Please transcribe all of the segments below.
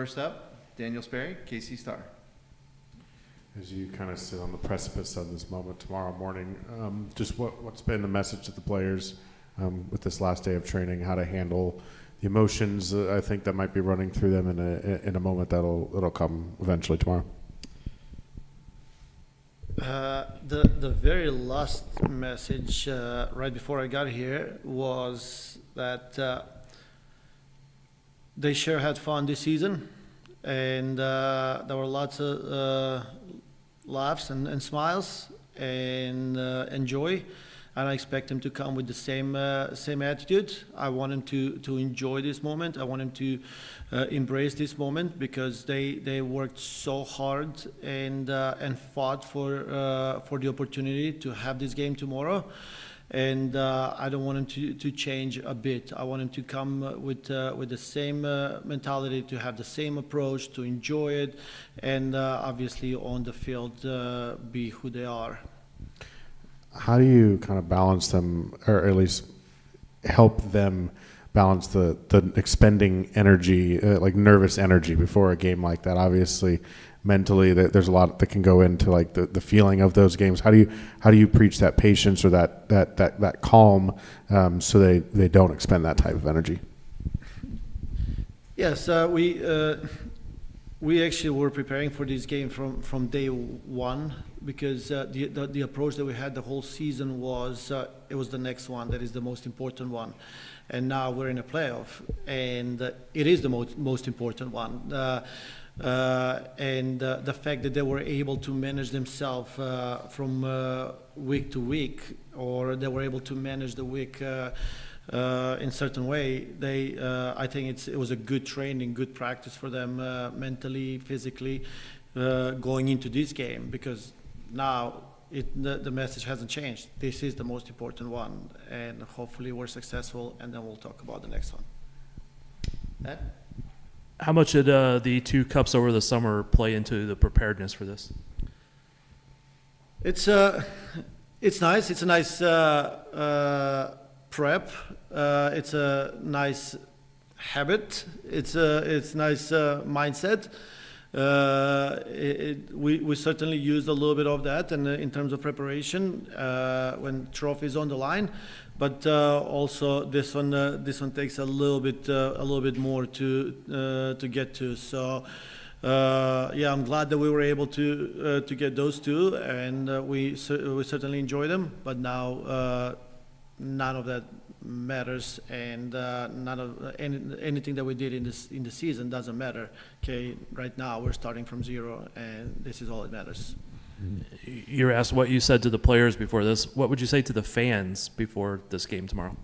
First up, Daniel Sperry, KC Star. As you kind of sit on the precipice of this moment tomorrow morning, just what's been the message to the players with this last day of training, how to handle the emotions I think that might be running through them in a moment that'll come eventually tomorrow? The very last message right before I got here was that they sure had fun this season, and there were lots of laughs and smiles and joy, and I expect them to come with the same attitude. I want them to enjoy this moment. I want them to embrace this moment because they worked so hard and fought for the opportunity to have this game tomorrow. And I don't want them to change a bit. I want them to come with the same mentality, to have the same approach, to enjoy it, and obviously on the field be who they are. How do you kind of balance them, or at least help them balance the expending energy, like nervous energy before a game like that? Obviously, mentally, there's a lot that can go into like the feeling of those games. How do you preach that patience or that calm so they don't expend that type of energy? Yes, we actually were preparing for this game from day one because the approach that we had the whole season was it was the next one that is the most important one, and now we're in a playoff and it is the most important one. And the fact that they were able to manage themselves from week to week, or they were able to manage the week in certain way, I think it was a good training, good practice for them mentally, physically, going into this game, because now the message hasn't changed. This is the most important one, and hopefully we're successful, and then we'll talk about the next one. Matt? How much did the 2 cups over the summer play into the preparedness for this? It's nice. It's a nice prep. It's a nice habit. It's nice mindset. We certainly used a little bit of that, and in terms of preparation when trophies on the line. But also this one takes a little bit more to get to. So yeah, I'm glad that we were able to get those 2, and we certainly enjoy them. But now none of that matters, and none of anything that we did in the season doesn't matter. Okay, right now we're starting from 0, and this is all that matters. You're asked what you said to the players before this. What would you say to the fans before this game tomorrow?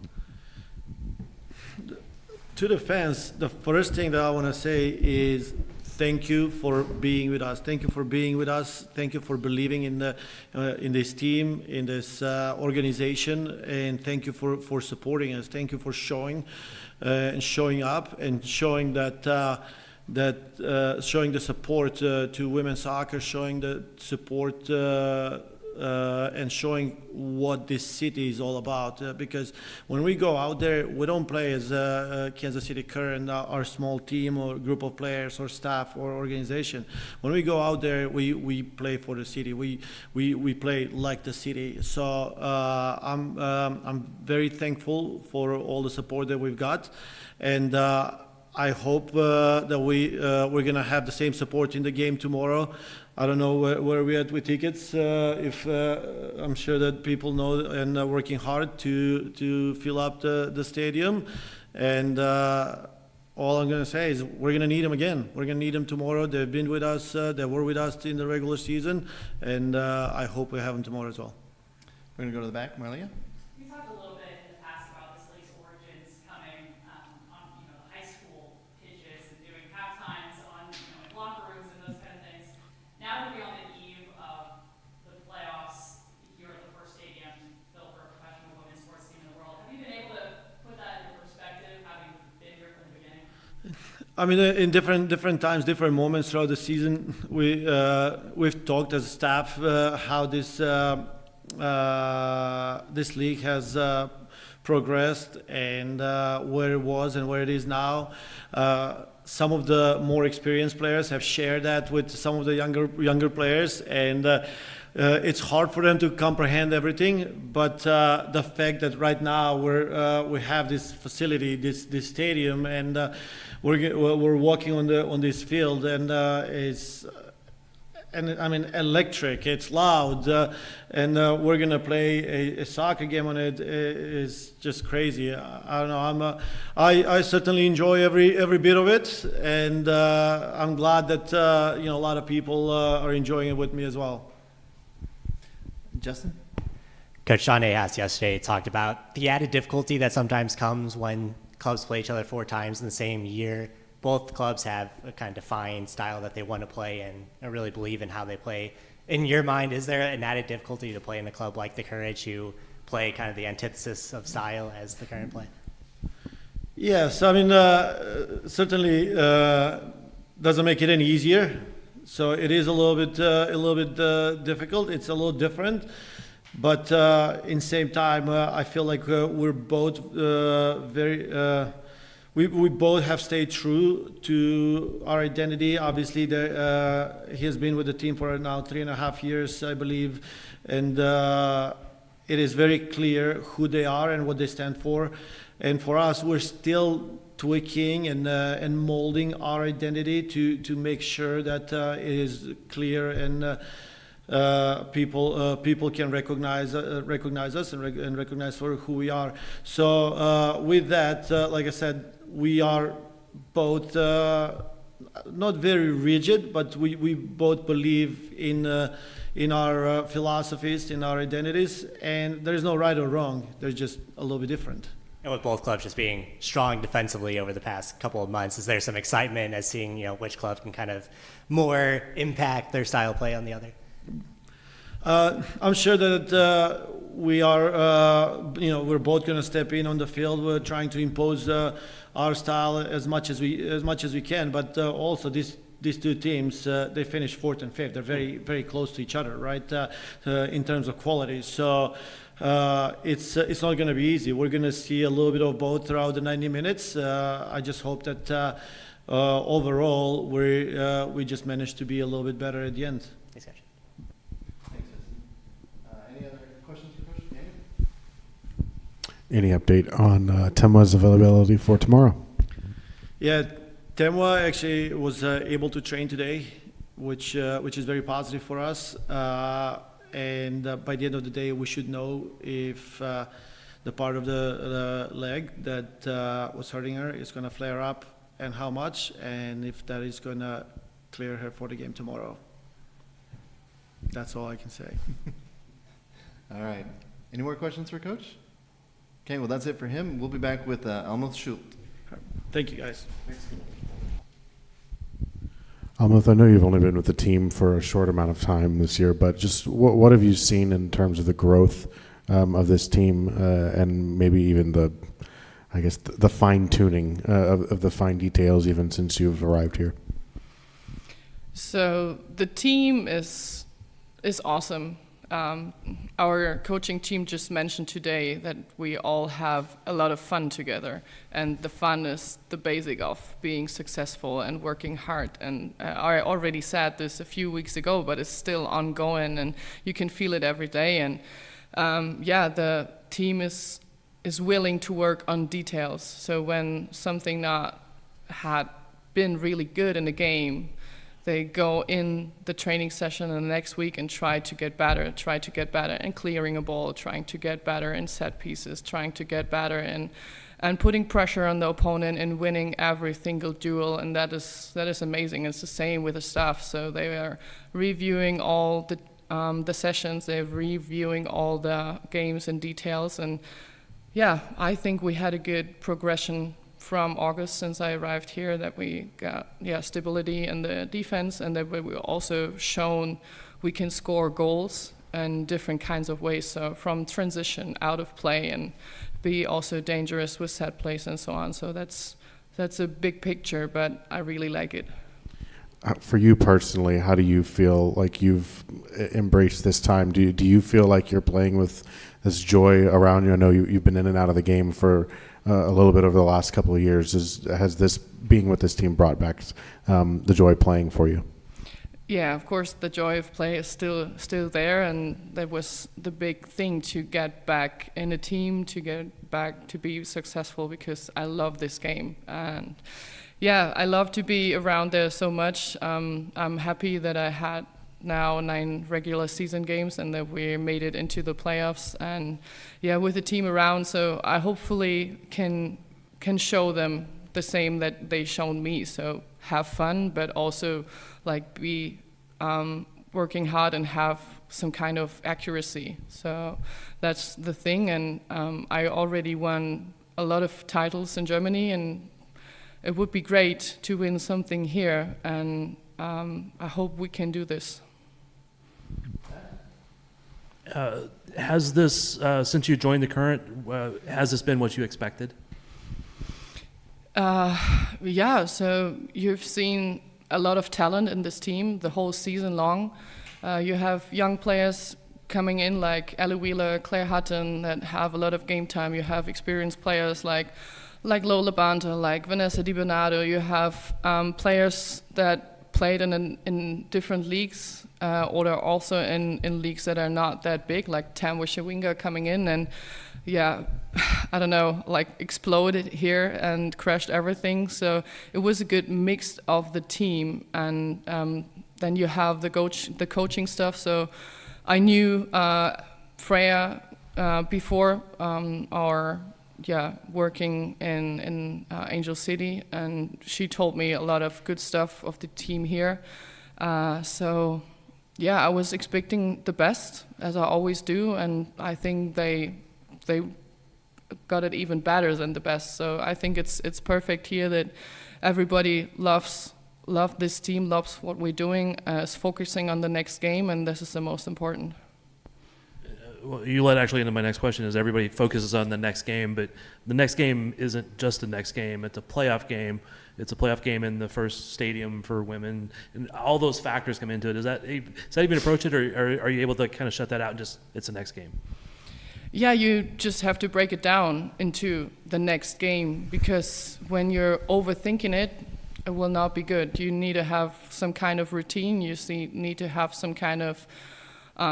To the fans, the first thing that I want to say is thank you for being with us. Thank you for being with us. Thank you for believing in this team, in this organization, and thank you for supporting us. Thank you for showing and showing up and showing that. Showing the support to women's soccer, showing the support and showing what this city is all about. Because when we go out there, we don't play as Kansas City Current, our small team or group of players or staff or organization. When we go out there, we play for the city. We play like the city. So I'm very thankful for all the support that we've got, and I hope that we're gonna have the same support in the game tomorrow. I don't know where we're at with tickets. If I'm sure that people know and are working hard to fill up the stadium, and all I'm gonna say is we're gonna need them again. We're gonna need them tomorrow. They've been with us. They were with us in the regular season, and I hope we have them tomorrow as well. We're going to go to the back, Marlia. You talked a little bit in the past about this league's origins coming on the high school pitches and doing half times on like locker rooms and those kind of things. Now that we're on the eve of the playoffs here at the first stadium built for a professional women's sports team in the world, have you been able to put that into perspective, having been here from the beginning? I mean, in different times, different moments throughout the season, we've talked as a staff how this league has progressed and where it was and where it is now. some of the more experienced players have shared that with some of the younger players, and it's hard for them to comprehend everything. But the fact that right now we have this facility, this stadium, and we're walking on this field, and I mean, electric. It's loud, and we're gonna play a soccer game on it. Is just crazy. I don't know. I certainly enjoy every bit of it, and I'm glad that a lot of people are enjoying it with me as well. Justin? Coach Sean Ahas yesterday talked about the added difficulty that sometimes comes when clubs play each other 4 times in the same year. Both clubs have a kind of defined style that they want to play and really believe in how they play. In your mind, is there an added difficulty to play in a club like the Courage who play kind of the antithesis of style as the current play? Yes, I mean, certainly doesn't make it any easier. So it is a little bit difficult. It's a little different, but in same time, I feel like we're both very. We both have stayed true to our identity. Obviously, he has been with the team for now 3.5 years, I believe, and it is very clear who they are and what they stand for. And for us, we're still tweaking and molding our identity to make sure that it is clear and people can recognize us and recognize for who we are. So with that, like I said, we are both not very rigid, but we both believe in our philosophies, in our identities, and there's no right or wrong. They're just a little bit different. And with both clubs just being strong defensively over the past couple of months, is there some excitement as seeing which club can kind of more impact their style of play on the other? I'm sure that we are, we're both going to step in on the field. We're trying to impose our style as much as we can. But also these 2 teams, they finished 4th and 5th. They're very, very close to each other, right? In terms of quality. So it's not going to be easy. We're going to see a little bit of both throughout the 90 minutes. I just hope that overall we just managed to be a little bit better at the end. Thanks, Coach. Any other questions for Coach Daniel? Any update on Temua's availability for tomorrow? Yeah, Temua actually was able to train today, which is very positive for us. And by the end of the day, we should know if the part of the leg that was hurting her is going to flare up and how much, and if that is going to clear her for the game tomorrow. That's all I can say. All right. Any more questions for Coach? Okay, well, that's it for him. We'll be back with Almuth Schult. Thank you, guys. Almuth, I know you've only been with the team for a short amount of time this year, but just what have you seen in terms of the growth of this team and maybe even the fine tuning of the fine details even since you've arrived here? So the team is awesome. Our coaching team just mentioned today that we all have a lot of fun together, and the fun is the basic of being successful and working hard. And I already said this a few weeks ago, but it's still ongoing, and you can feel it every day. And the team is willing to work on details. So when something not had been really good in the game, they go in the training session the next week and try to get better in clearing a ball, trying to get better in set pieces, trying to get better and putting pressure on the opponent and winning every single duel. And that is amazing. It's the same with the staff. So they are reviewing all the sessions, they're reviewing all the games in details. And yeah, I think we had a good progression from August since I arrived here, that we got stability in the defense, and that we were also shown we can score goals in different kinds of ways. So from transition, out of play, and be also dangerous with set plays and so on. So that's a big picture, but I really like it. For you personally, how do you feel like you've embraced this time? Do you feel like you're playing with this joy around you? I know you've been in and out of the game for a little bit over the last couple of years. Has this being with this team brought back the joy of playing for you? Yeah, of course, the joy of play is still there, and that was the big thing, to get back in a team, to get back to be successful, because I love this game. And yeah, I love to be around there so much. I'm happy that I had now 9 regular season games and that we made it into the playoffs. And yeah, with the team around, so I hopefully can show them the same that they shown me. So have fun, but also like be working hard and have some kind of accuracy. So that's the thing. And I already won a lot of titles in Germany, and it would be great to win something here. And I hope we can do this. Has this, since you joined the Current, has this been what you expected? Yeah, so you've seen a lot of talent in this team the whole season long. You have young players coming in like Ellie Wheeler, Claire Hutton, that have a lot of game time. You have experienced players like Lola Banter, like Vanessa Di Bernardo. You have players that played in different leagues, or they're also in leagues that are not that big, like Tam Wishawinga coming in and yeah, I don't know, like exploded here and crashed everything. So it was a good mix of the team, and then you have the coaching stuff. So I knew Freya before our working in Angel City, and she told me a lot of good stuff of the team here. So yeah, I was expecting the best, as I always do, and I think they got it even better than the best. So I think it's perfect here that everybody loves this team, loves what we're doing, is focusing on the next game, and this is the most important. Well, you led actually into my next question, is everybody focuses on the next game, but the next game isn't just the next game, it's a playoff game. It's a playoff game in the first stadium for women, and all those factors come into it. Does that even approach it, or are you able to kind of shut that out and just, it's the next game? Yeah, you just have to break it down into the next game, because when you're overthinking it, it will not be good. You need to have some kind of routine. You need to have some kind of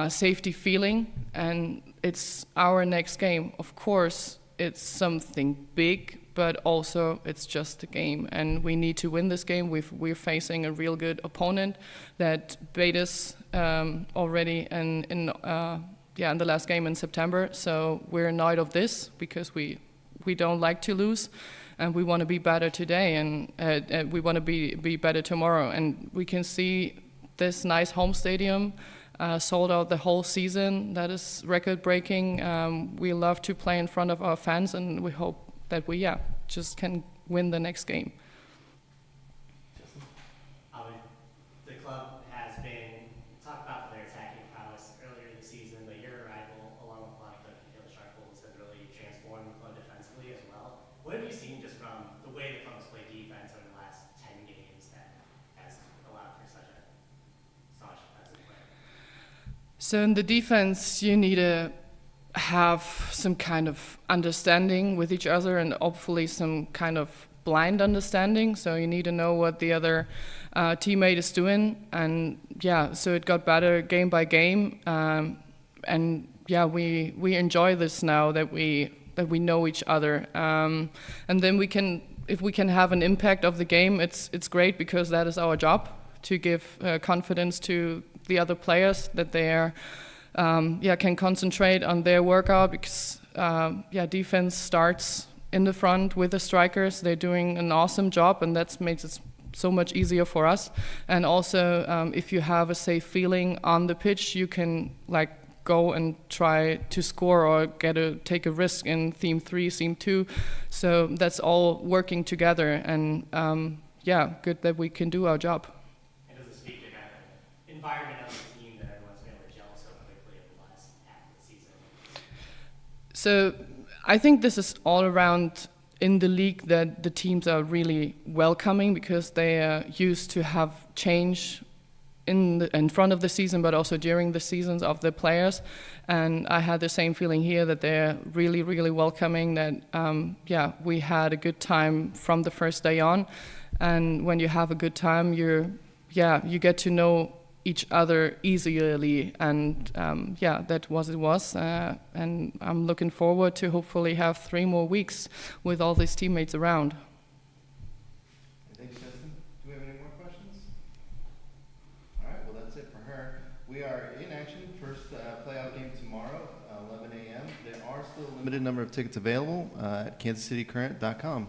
safety feeling, and it's our next game. Of course, it's something big, but also it's just a game, and we need to win this game. We're facing a real good opponent that beat us already in the last game in September. So we're annoyed of this, because we don't like to lose, and we want to be better today, and we want to be better tomorrow. And we can see this nice home stadium sold out the whole season. That is record breaking. We love to play in front of our fans, and we hope that we just can win the next game. The club has been talked about for their attacking prowess earlier this season, but your arrival, along with Monica and Taylor Sharples, has really transformed the club defensively as well. What have you seen just from the way the club's played defense over the last 10 games that has allowed for such a staunch defensive play? So in the defense, you need to have some kind of understanding with each other, and hopefully some kind of blind understanding. So you need to know what the other teammate is doing, and so it got better game by game. And we enjoy this now that we know each other, and then if we can have an impact of the game, it's great, because that is our job, to give confidence to the other players that they are can concentrate on their workout, because defense starts in the front with the strikers. They're doing an awesome job, and that makes it so much easier for us. And also, if you have a safe feeling on the pitch, you can go and try to score or take a risk in theme 3, theme 2. So that's all working together, and good that we can do our job. And does it speak to kind of environment of the team that everyone's been able to gel so quickly over the last half of the season? So I think this is all around in the league, that the teams are really welcoming, because they are used to have change in front of the season, but also during the seasons of the players. And I had the same feeling here that they're really, really welcoming. That we had a good time from the first day on. And when you have a good time, you get to know each other easily, and that was it was. And I'm looking forward to hopefully have 3 more weeks with all these teammates around. Thanks, Justin. Do we have any more questions? All right, well, that's it for her. We are in action. First playoff game tomorrow, 11 a.m. There are still a limited number of tickets available at kansascitycurrent.com.